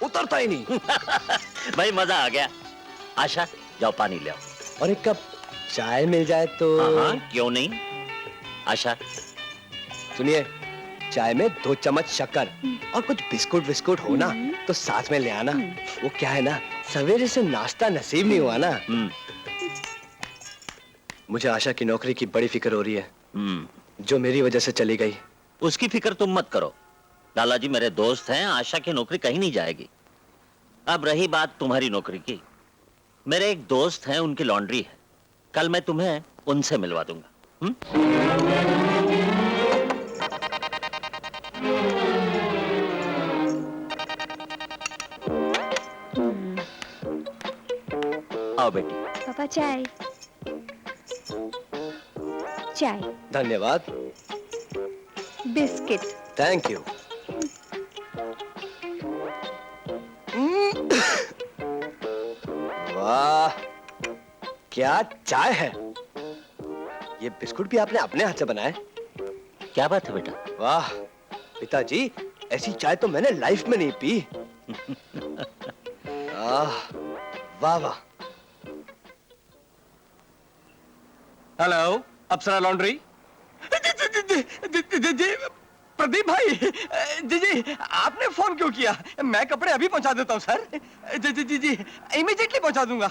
उतरता ही नहीं। भाई मजा आ गया। आशा जाओ पानी ले आओ। और एक कप चाय मिल जाए तो। हाँ, क्यों नहीं। आशा सुनिए, चाय में 2 चम्मच शक्कर और कुछ बिस्कुट विस्कुट हो ना तो साथ में ले आना। वो क्या है ना, सवेरे से नाश्ता नसीब नहीं हुआ ना। मुझे आशा की नौकरी की बड़ी फिक्र हो रही है, जो मेरी वजह से चली गई। उसकी फिक्र तुम मत करो। लाला जी मेरे दोस्त हैं, आशा की नौकरी कहीं नहीं जाएगी। अब रही बात तुम्हारी नौकरी की, मेरे एक दोस्त हैं, उनकी लॉन्ड्री है। कल मैं तुम्हें उनसे मिलवा दूंगा। आओ बेटी। पापा चाय। चाय। धन्यवाद। बिस्किट। Thank you. वाह, क्या चाय है। ये बिस्कुट भी आपने अपने हाथ से बनाए। क्या बात है बेटा। वाह पिताजी, ऐसी चाय तो मैंने लाइफ में नहीं पी। वाह वाह। हेलो, अप्सरा लॉन्ड्री। जी प्रदीप भाई, जी आपने फोन क्यों किया? मैं कपड़े अभी पहुंचा देता हूं सर। जी इमीडिएटली पहुंचा दूंगा।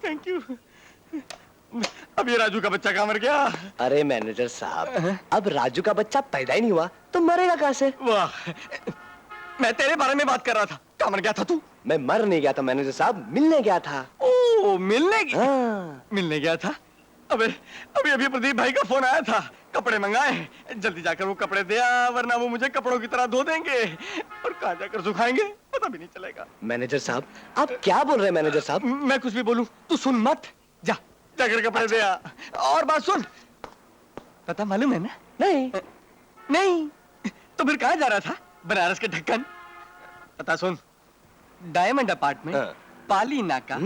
Thank you. अब ये राजू का बच्चा कहाँ मर गया? अरे मैनेजर साहब, अब राजू का बच्चा पैदा ही नहीं हुआ तो मरेगा कहाँ से? वाह, मैं तेरे बारे में बात कर रहा था। कहाँ मर गया था तू? मैं मर नहीं गया था मैनेजर साहब, मिलने गया था। ओ मिलने गया? हाँ। मिलने गया था। अभी प्रदीप भाई का फोन आया था, कपड़े मंगाए। जल्दी जाकर वो कपड़े दे आ, वरना वो मुझे कपड़ों की तरह धो देंगे और कहाँ जाकर सुखाएंगे पता भी नहीं चलेगा। मैनेजर साहब, आप क्या बोल रहे हैं मैनेजर साहब? मैं कुछ भी बोलूं तू सुन मत। जाकर कपड़े दे आ। और बात सुन, पता मालूम है ना? नहीं तो फिर कहाँ जा रहा था? बनारस के ढक्कन। पता सुन, डायमंड अपार्टमेंट, पाली नाका,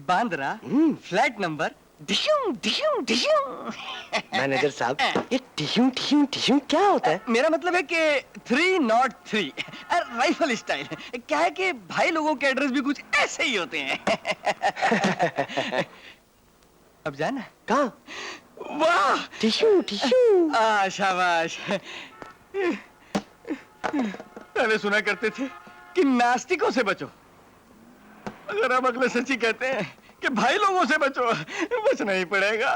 बांद्रा, फ्लैट नंबर डिशूं डिशूं डिशूं। मैनेजर साहब, ये डिशूं डिशूं डिशूं क्या होता है? मेरा मतलब है कि 303 राइफल स्टाइल। क्या है कि भाई लोगों के एड्रेस भी कुछ ऐसे ही होते हैं। अब जाना कहाँ? वाह, डिशूं डिशूं। शाबाश। पहले सुना करते थे कि नास्तिकों से बचो, अगर हम अगले सच्ची कहते हैं कि भाई लोगों से बचो, बचना ही पड़ेगा।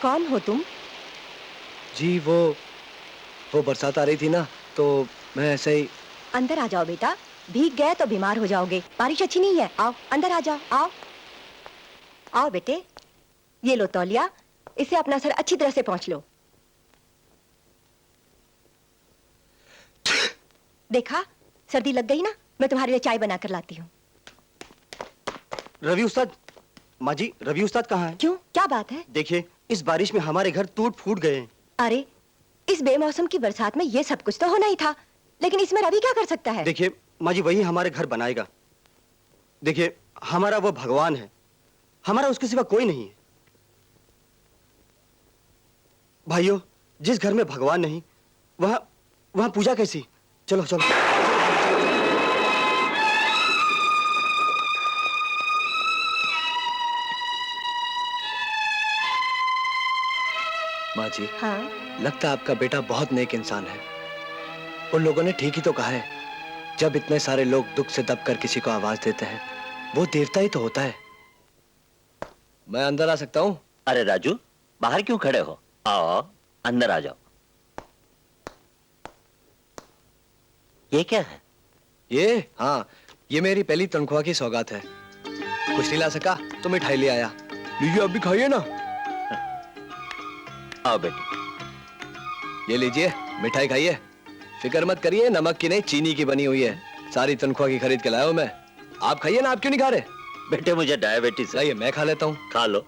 कौन हो तुम? जी वो बरसात आ रही थी ना तो मैं ऐसे ही। अंदर आ जाओ बेटा, भीग गए तो बीमार हो जाओगे। बारिश अच्छी नहीं है, आओ अंदर आ जाओ। आओ आओ बेटे, ये लो तौलिया, इसे अपना सर अच्छी तरह से पोंछ लो। देखा, सर्दी लग गई ना, मैं तुम्हारे लिए चाय बनाकर लाती हूँ। रवि उस्ताद, माँ जी रवि उस्ताद कहाँ हैं? क्यों, क्या बात है? देखिए, इस बारिश में हमारे घर टूट फूट गए हैं। अरे, इस बेमौसम की बरसात में ये सब कुछ तो होना ही था, लेकिन इसमें रवि क्या कर सकता है? देखिए माँ जी, वही हमारे घर बनाएगा। देखिए, हमारा वो भगवान है, हमारा उसके सिवा कोई नहीं है। भाइयों, जिस घर में भगवान नहीं, वहां पूजा कैसी? चलो चलो। माँ जी, हाँ? लगता है आपका बेटा बहुत नेक इंसान है। उन लोगों ने ठीक ही तो कहा है, जब इतने सारे लोग दुख से दबकर किसी को आवाज देते हैं, वो देवता ही तो होता है। मैं अंदर आ सकता हूँ? अरे राजू, बाहर क्यों खड़े हो? आओ अंदर आ जाओ। ये क्या है? हाँ, ये मेरी पहली तनख्वाह की सौगात है। कुछ नहीं ला सका तो मिठाई ले आया। लीजिए, आप भी खाइए ना। आओ बेटी। ये लीजिए, मिठाई खाइए। फिक्र मत करिए, नमक की नहीं चीनी की बनी हुई है। सारी तनख्वाह की खरीद के लाया हूं मैं। आप खाइए ना, आप क्यों नहीं खा रहे? बेटे मुझे डायबिटीज है। लाइए, मैं खा लेता हूँ। खा लो।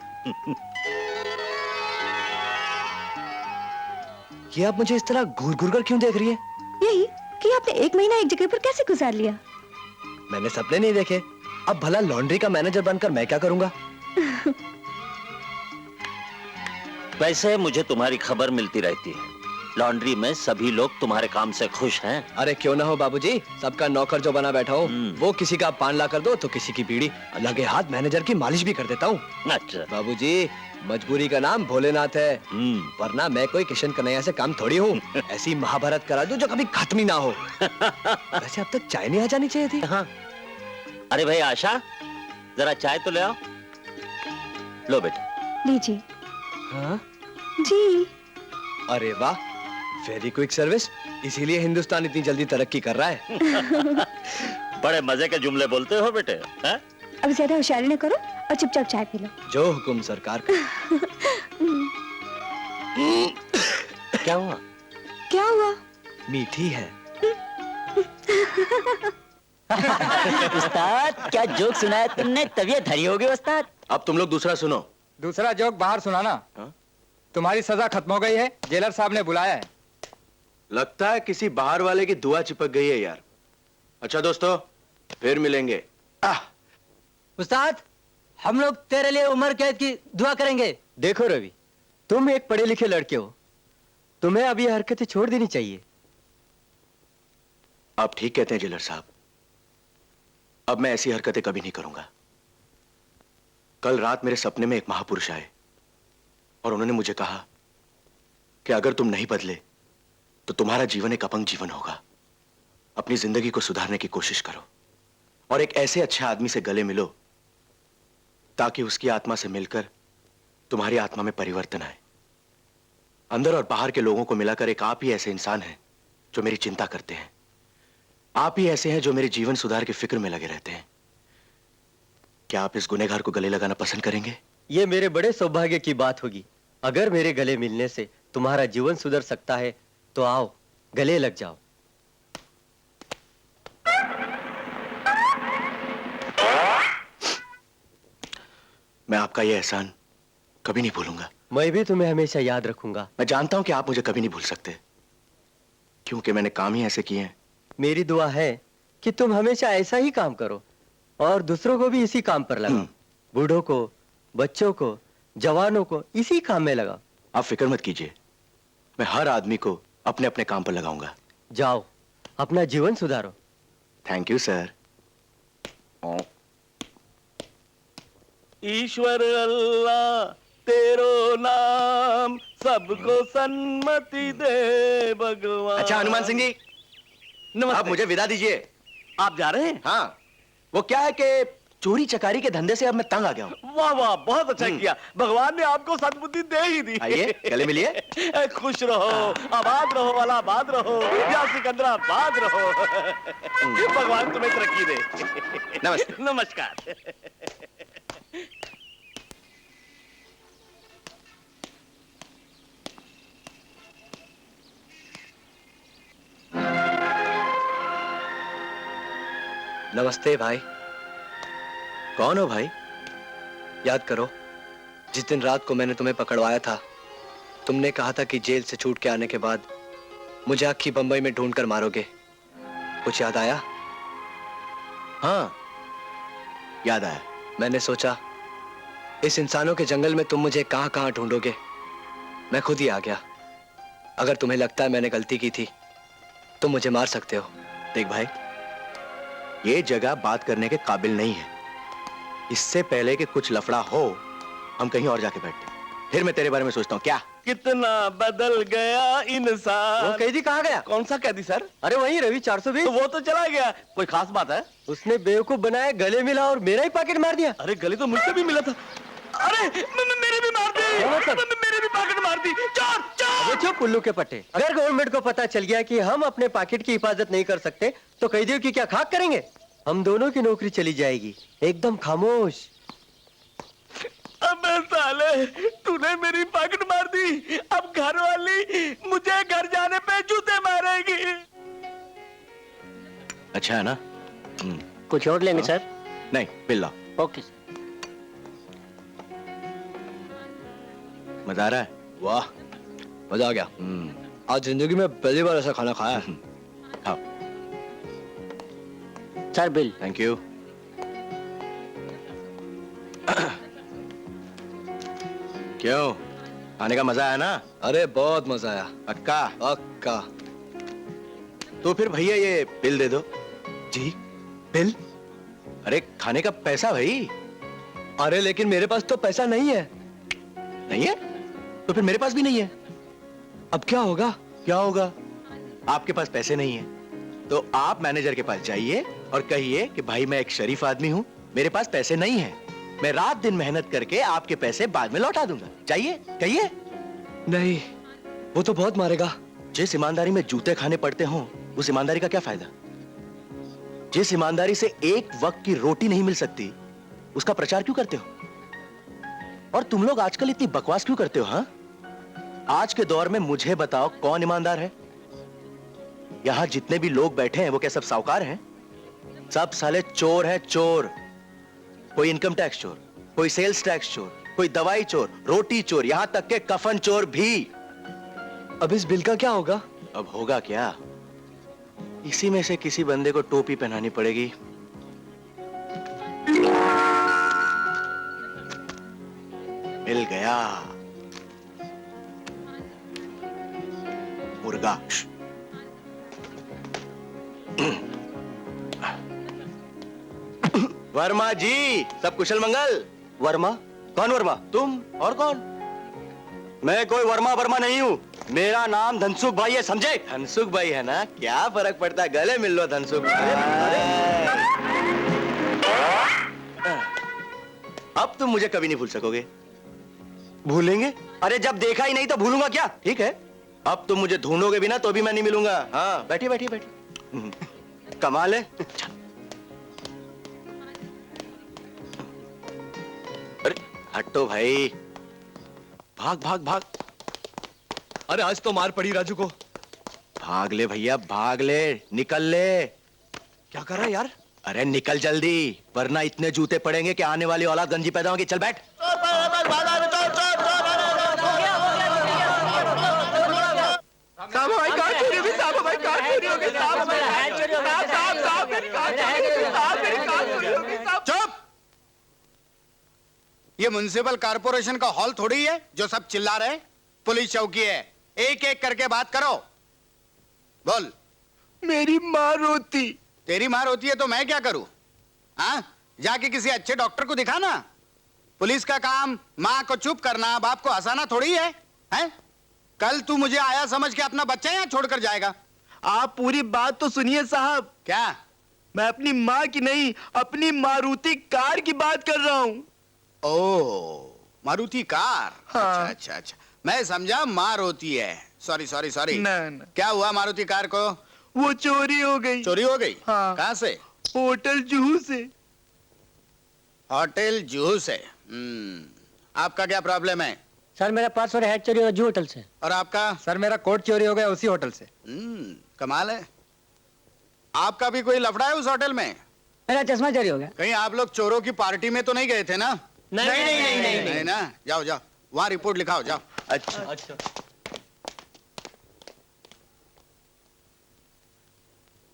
ये आप मुझे इस तरह घूर घूर कर क्यों देख रही है? यही कि आपने 1 महीना एक जगह पर कैसे गुजार लिया? मैंने सपने नहीं देखे। अब भला लॉन्ड्री का मैनेजर बनकर मैं क्या करूंगा? वैसे मुझे तुम्हारी खबर मिलती रहती है, लॉन्ड्री में सभी लोग तुम्हारे काम से खुश हैं। अरे क्यों ना हो बाबूजी, सबका नौकर जो बना बैठा हूँ। वो किसी का पान ला कर दो तो किसी की बीड़ी, लगे हाथ मैनेजर की मालिश भी कर देता हूँ। अच्छा। बाबूजी, मजबूरी का नाम भोलेनाथ है, वरना मैं कोई किशन कन्हैया से काम थोड़ी हूँ। ऐसी महाभारत करा दूं जो कभी खत्म ही ना हो। वैसे अब तक चाय नहीं आ जानी चाहिए थी। हाँ। अरे भाई आशा, जरा चाय तो ले आओ। लो बेटा। लीजिए। हाँ? जी। अरे वाह, वेरी क्विक सर्विस। इसीलिए हिंदुस्तान इतनी जल्दी तरक्की कर रहा है। बड़े मजे के जुमले बोलते हो बेटे। हैं? अब ज्यादा होशियारी न करो और चुपचाप चाय पी लो। जो हुकुम सरकार का। क्या हुआ? क्या हुआ? मीठी है। उस्ताद, क्या जोक सुनाया तुमने? तबीयत हरी हो गई उस्ताद। अब तुम लोग दूसरा सुनो। दूसरा जोक बाहर सुनाना। तुम्हारी सजा खत्म हो गई है, जेलर साहब ने बुलाया है। लगता है किसी बाहर वाले की दुआ चिपक गई है यार। अच्छा दोस्तों, फिर मिलेंगे। उस्ताद, हम लोग तेरे लिए उम्र कैद की दुआ करेंगे। देखो रवि, तुम एक पढ़े लिखे लड़के हो, तुम्हें अब ये हरकतें छोड़ देनी चाहिए। आप ठीक कहते हैं जेलर साहब, अब मैं ऐसी हरकतें कभी नहीं करूंगा। कल रात मेरे सपने में एक महापुरुष आए और उन्होंने मुझे कहा कि अगर तुम नहीं बदले तो तुम्हारा जीवन एक अपंग जीवन होगा। अपनी जिंदगी को सुधारने की कोशिश करो और एक ऐसे अच्छे आदमी से गले मिलो ताकि उसकी आत्मा से मिलकर तुम्हारी आत्मा में परिवर्तन आए। अंदर और बाहर के लोगों को मिलाकर एक आप ही ऐसे इंसान हैं जो मेरी चिंता करते हैं। आप ही ऐसे हैं जो मेरे जीवन सुधार की फिक्र में लगे रहते हैं। क्या आप इस गुनहगार को गले लगाना पसंद करेंगे? ये मेरे बड़े सौभाग्य की बात होगी। अगर मेरे गले मिलने से तुम्हारा जीवन सुधर सकता है तो आओ, गले लग जाओ। मैं आपका यह एहसान कभी नहीं भूलूंगा। मैं भी तुम्हें हमेशा याद रखूंगा। मैं जानता हूं कि आप मुझे कभी नहीं भूल सकते, क्योंकि मैंने काम ही ऐसे किए हैं। मेरी दुआ है कि तुम हमेशा ऐसा ही काम करो और दूसरों को भी इसी काम पर लगाओ। बूढ़ों को, बच्चों को, जवानों को इसी काम में लगाओ। आप फिक्र मत कीजिए, मैं हर आदमी को अपने अपने काम पर लगाऊंगा। जाओ, अपना जीवन सुधारो। Thank you sir. ईश्वर अल्लाह तेरो नाम सबको सन्मति दे भगवान। अच्छा हनुमान सिंह जी, आप मुझे विदा दीजिए। आप जा रहे हैं? हाँ, वो क्या है कि चोरी चकारी के धंधे से अब मैं तंग आ गया हूँ। वाह वाह, बहुत अच्छा किया। भगवान ने आपको सद्बुद्धि दे ही दी। आइए गले मिलिए। खुश रहो, आबाद रहो, अलाहाबाद रहो, या सिकंदराबाद रहो। भगवान तुम्हें तरक्की दे। नमस्ते। नमस्कार। नमस्ते भाई। कौन हो भाई? याद करो, जिस दिन रात को मैंने तुम्हें पकड़वाया था, तुमने कहा था कि जेल से छूट के आने के बाद मुझे आखी बंबई में ढूंढकर मारोगे। कुछ याद आया? हाँ, याद आया। मैंने सोचा इस इंसानों के जंगल में तुम मुझे कहां कहां ढूंढोगे, मैं खुद ही आ गया। अगर तुम्हें लगता है मैंने गलती की थी, तुम मुझे मार सकते हो। देख भाई, ये जगह बात करने के काबिल नहीं है। इससे पहले कि कुछ लफड़ा हो, हम कहीं और जाके बैठते हैं। फिर मैं तेरे बारे में सोचता हूँ। क्या कितना बदल गया इंसान। वो कैदी कहाँ गया? कौन सा कैदी सर? अरे वही रवि 420। तो वो तो चला गया। कोई खास बात है? उसने बेवकूफ बनाया, गले मिला और मेरा ही पॉकेट मार दिया। अरे गली तो मुझसे भी मिला था। अरे मेरे भी मार दी। क्या मतलब? मेरे भी पॉकेट मार दी। चोर चोर। अबे चुप उल्लू के पट्टे। अगर गवर्नमेंट को पता चल गया कि हम अपने पॉकेट की हिफाजत नहीं कर सकते तो कैदियों की क्या खाक करेंगे? हम दोनों की नौकरी चली जाएगी। एकदम खामोश। अबे साले, तूने मेरी पॉकेट मार दी। अब घर वाली मुझे घर जाने पे जूते मारेगी। अच्छा है ना? कुछ और लेंगे सर? नहीं, बिल लाओ। Okay sir. मजा आ रहा है? वाह, मजा आ गया। आज जिंदगी में पहली बार ऐसा खाना खाया है। हाँ, सर बिल। Thank you. क्यों, खाने का मजा आया ना? अरे बहुत मजा आया। पक्का? पक्का। तो फिर भैया ये बिल दे दो। जी, बिल? अरे खाने का पैसा भाई। अरे लेकिन मेरे पास तो पैसा नहीं है। नहीं है? तो फिर मेरे पास भी नहीं है। अब क्या होगा? क्या होगा? आपके पास पैसे नहीं है तो आप मैनेजर के पास जाइए और कहिए कि भाई मैं एक शरीफ आदमी हूं, मेरे पास पैसे नहीं है, मैं रात दिन मेहनत करके आपके पैसे बाद में लौटा दूंगा। चाहिए? कहिए। नहीं, वो तो बहुत मारेगा। जिस ईमानदारी में जूते खाने पड़ते हों, उस ईमानदारी का क्या फायदा? जिस ईमानदारी से एक वक्त की रोटी नहीं मिल सकती, उसका प्रचार क्यों करते हो? और तुम लोग आजकल इतनी बकवास क्यों करते हो? हाँ, आज के दौर में मुझे बताओ कौन ईमानदार है? यहां जितने भी लोग बैठे हैं वो क्या सब साहूकार हैं? सब साले चोर हैं, चोर। कोई इनकम टैक्स चोर, कोई सेल्स टैक्स चोर, कोई दवाई चोर, रोटी चोर, यहां तक के कफन चोर भी। अब इस बिल का क्या होगा? अब होगा क्या? इसी में से किसी बंदे को टोपी पहनानी पड़ेगी। मिल गया मुर्गा। वर्मा जी, सब कुशल मंगल? वर्मा? कौन वर्मा? तुम और कौन? मैं कोई वर्मा वर्मा नहीं हूँ, मेरा नाम धनसुख भाई है, समझे? धनसुख भाई है ना? क्या फर्क पड़ता है, गले मिल लो धनसुख। अब तुम मुझे कभी नहीं भूल सकोगे। भूलेंगे? अरे जब देखा ही नहीं तो भूलूंगा क्या? ठीक है, अब तुम मुझे ढूंढोगे भी ना तो भी मैं नहीं मिलूंगा। हाँ, बैठिए बैठिए बैठिए। कमाल है। अरे हटो भाई, भाग भाग भाग। अरे आज तो मार पड़ी राजू को। भाग ले भैया, भाग ले, निकल ले। क्या कर रहा है यार? अरे निकल जल्दी, वरना इतने जूते पड़ेंगे कि आने वाली औलाद गंजी पैदा होगी। चल बैठ। साहब भाई कार चोरी हो गई, साहब भाई कार चोरी हो गई, साहब मेरी कार चोरी हो गई, साहब मेरी कार चोरी हो गई, साहब। चुप! ये म्युनिसिपल कॉर्पोरेशन का हॉल थोड़ी है जो सब चिल्ला रहे। पुलिस चौकी है, एक एक करके बात करो। बोल। मेरी माँ रोती। तेरी मार होती है तो मैं क्या करूं? हाँ, जाके किसी अच्छे डॉक्टर को दिखाना। पुलिस का काम माँ को चुप करना, बाप को हंसाना थोड़ी है, हैं? कल तू मुझे आया समझ के अपना बच्चा यहाँ छोड़कर जाएगा। आप पूरी बात तो सुनिए साहब। क्या? मैं अपनी माँ की नहीं, अपनी मारुति कार की बात कर रहा हूँ। ओ, मारुति कार। हाँ। अच्छा अच्छा अच्छा, मैं समझा मार होती है। Sorry sorry sorry. ना। क्या हुआ मारुति कार को? वो चोरी हो गई। चोरी हो गई? हाँ। कहाँ से? होटल जुहू से। होटल जुहू से। आपका क्या प्रॉब्लम है? सर मेरा पर्स और हैट चोरी हुआ जू होटल से। और आपका? सर मेरा कोट चोरी हो गया उसी होटल से। कमाल है। आपका भी कोई लफड़ा है उस होटल में? मेरा चश्मा चोरी हो गया। कहीं आप लोग चोरों की पार्टी में तो नहीं गए थे ना? नहीं ना। जाओ जाओ, वहां रिपोर्ट लिखाओ, जाओ। अच्छा,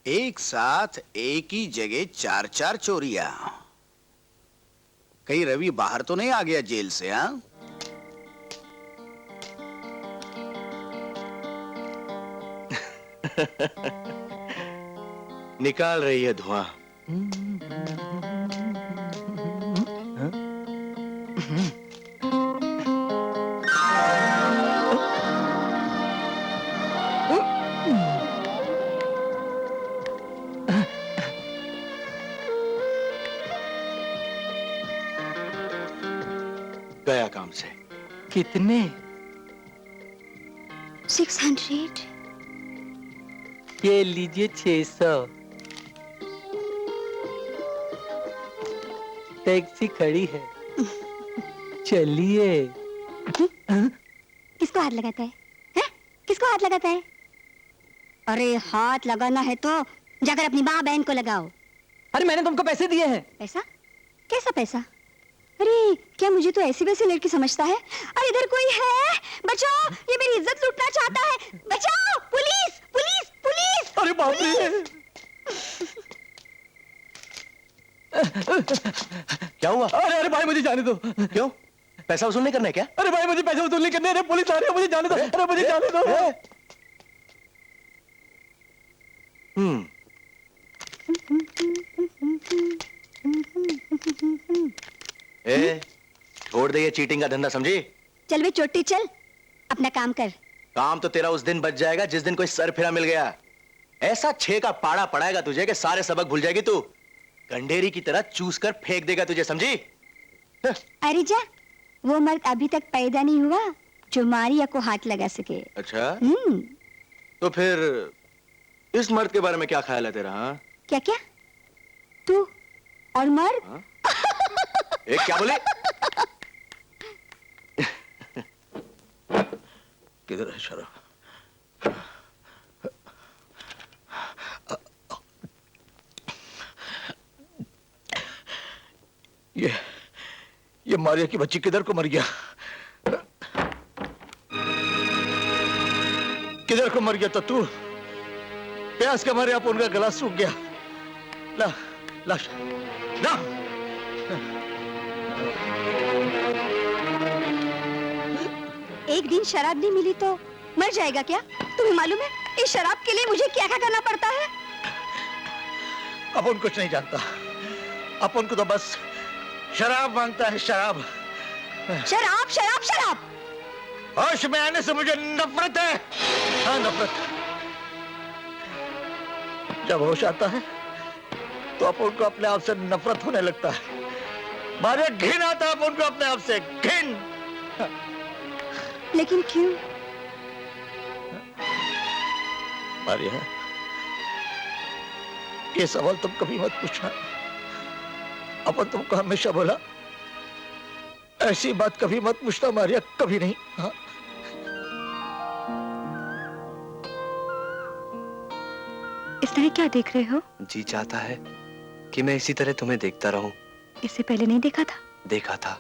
एक साथ एक ही जगह 4-4 चोरियां। कहीं रवि बाहर तो नहीं आ गया जेल से? हाँ, निकाल रही है धुआं। गया काम से। कितने? 600। ये लीजिए 600। टैक्सी खड़ी है, चलिए। किसको हाथ लगाता है? हैं? किसको हाथ लगाता है? अरे हाथ लगाना है तो जाकर अपनी माँ बहन को लगाओ। अरे मैंने तुमको पैसे दिए हैं। पैसा? कैसा पैसा? अरे क्या मुझे तो ऐसी वैसी लड़की समझता है? अरे इधर कोई है? बचाओ, ये मेरी इज्जत लूटना चाहता है। बचाओ, पुलिस पुलिस पुलिस। अरे बाप रे। क्या हुआ? अरे अरे भाई मुझे जाने दो। क्यों? पैसा वसूल नहीं करना है क्या? अरे भाई मुझे पैसे वसूल नहीं करने, अरे पुलिस आ रही है, मुझे जाने दो, अरे मुझे जाने दो। छोड़ दे ये चीटिंग का धंधा, समझी? चल वे चोटी चल, अपना काम कर। काम तो तेरा उस दिन बच जाएगा जिस दिन कोई सरफिरा मिल गया। ऐसा 6 का पाड़ा पड़ाएगा तुझे कि सारे सबक भूल जाएगी तू। गंडेरी की तरह चूस कर फेंक देगा तुझे, समझी? अरे जा, वो मर्द अभी तक पैदा नहीं हुआ जो मारिया को हाथ लगा सके। अच्छा, तो फिर इस मर्द के बारे में क्या ख्याल है तेरा? हाँ? क्या क्या? तू और मर्द? हाँ? एक क्या बोले? किधर है शराब? ये मारिया की बच्ची किधर को मर गया? किधर को मर गया तो तू? प्यास के मारे आप उनका गला सूख गया। ला ला ला। एक दिन शराब नहीं मिली तो मर जाएगा क्या? तुम्हें मालूम है इस शराब के लिए मुझे क्या क्या करना पड़ता है? अपन कुछ नहीं जानता, अपन को तो बस शराब मांगता है, शराब। शराब शराब शराब। होश में आने से मुझे नफरत है। हाँ, नफरत। जब होश आता है तो अपन को अपने आप से नफरत होने लगता है। मारे घिन आता है अपन को अपने आप से, घिन। लेकिन क्यों? मारिया, ये सवाल तुम कभी मत पूछना। अपन तुमको हमेशा बोला ऐसी बात कभी मत पूछना मारिया, कभी नहीं। हाँ? इस तरह क्या देख रहे हो? जी चाहता है कि मैं इसी तरह तुम्हें देखता रहूं। इससे पहले नहीं देखा था? देखा था,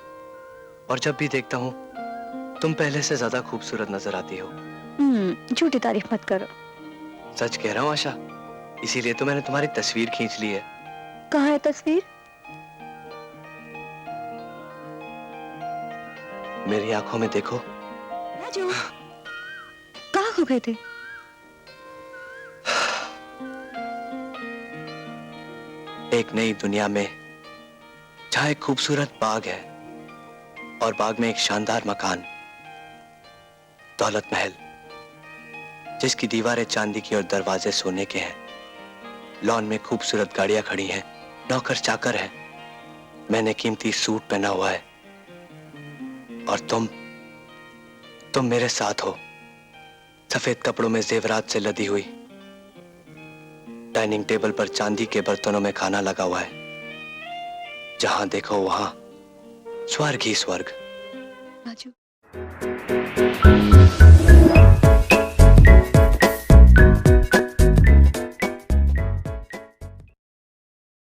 और जब भी देखता हूं तुम पहले से ज्यादा खूबसूरत नजर आती हो। झूठी तारीफ मत करो। सच कह रहा हूं आशा, इसीलिए तो मैंने तुम्हारी तस्वीर खींच ली है। कहाँ है तस्वीर? मेरी आंखों में देखो। राजू, कहाँ खो गए थे? एक नई दुनिया में, जहां एक खूबसूरत बाग है और बाग में एक शानदार मकान, दौलत महल, जिसकी दीवारें चांदी की और दरवाजे सोने के हैं। लॉन में खूबसूरत गाड़ियां खड़ी हैं, नौकर चाकर हैं, मैंने कीमती सूट पहना हुआ है, और तुम मेरे साथ हो, सफेद कपड़ों में जेवरात से लदी हुई। डाइनिंग टेबल पर चांदी के बर्तनों में खाना लगा हुआ है। जहां देखो वहां स्वर्ग ही स्वर्ग। राजू।